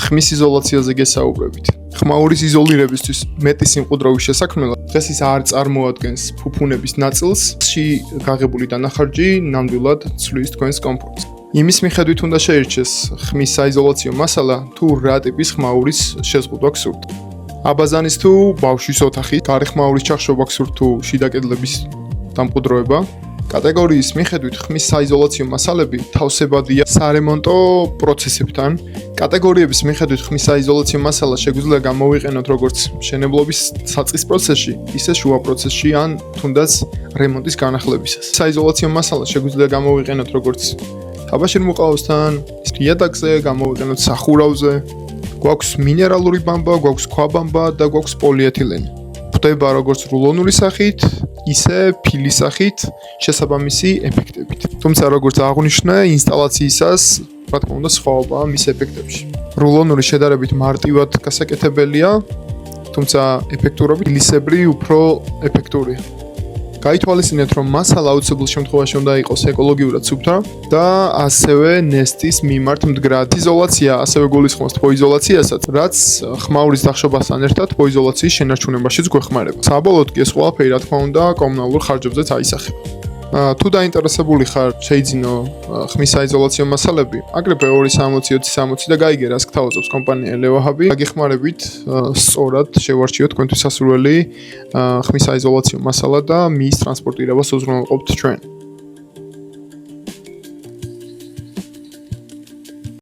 ხმის იზოლაციაზე გესაუბრებით. ხმაურის იზოლირებისთვის მეტი სიმყუდროვის შესაქმნელად დღეს ის არ წარმოადგენს ფუფუნების ნაწილს, გაღებული დანახარჯი ნამდვილად ცვლის თქვენს კომფორტს. იმის მიხედვით უნდა შეირჩეს ხმის საიზოლაციო მასალა თუ რა ტიპის ხმაურის შეზღუდვა გსურთ. აბაზანის თუ ბავშვის ოთახის, გარეხმაურის ჩახშობა გსურთ თუ შიდა კედლების დამყუდროება. კატეგორიის მიხედვით ხმის საიზოლაციო მასალები თავსებადია სარემონტო პროცესებთან. კატეგორიების მიხედვით ხმის საიზოლაციო მასალა შეგვიძლია გამოვიყენოთ როგორც მშენებლობის საწყის პროცესში, ისე შუა პროცესში ან თუნდაც რემონტის განახლებისას. საიზოლაციო მასალა შეგვიძლია გამოვიყენოთ როგორც თაბაშირმოყავოსთან, იატაკზე, გამოვიყენოთ სახურავზე. გვაქვს მინერალური ბამბა, გვაქვს ქვაბამბა და გვაქვს პოლიეთილენი. ხდება როგორც რულონური სახით, ისე ფილის სახით, შესაბამისი ეფექტებით. თუმცა როგორც აღნიშნე, ინსტალაციისას, რა თქმა უნდა, სხვაობაა მის ეფექტებში. რულონური შედარებით მარტივად გასაკეთებელია, თუმცა ეფექტურობით ფილისებრი უფრო ეფექტურია. გაითვალისწინეთ, რომ მასალა აუცილებელ შემთხვევაში უნდა იყოს ეკოლოგიურად სუფთა და ასევე ნესტის მიმართ მდგრად. იზოლაცია ასევე გულისხმობს თბოიზოლაციასაც, რაც ხმაურის დახშობასთან ერთად თბოიზოლაციის შენარჩუნებაშიც გვეხმარება. საბოლოოდ კი ეს ყველაფერი, რა თქმა უნდა, კომუნალურ ხარჯებზეც აისახება. თუ დაინტერესებული ხარ, შეიძინო ხმის საიზოლაციო მასალები, აგრეთვე 260-20-60 და გაიგე რას გთავაზობს კომპანია ელევაჰაბი. გაგეხმარებით სწორად შევარჩიოთ თქვენთვის სასურველი ხმის საიზოლაციო მასალა და მის ტრანსპორტირებას უზრუნველყოფთ ჩვენ.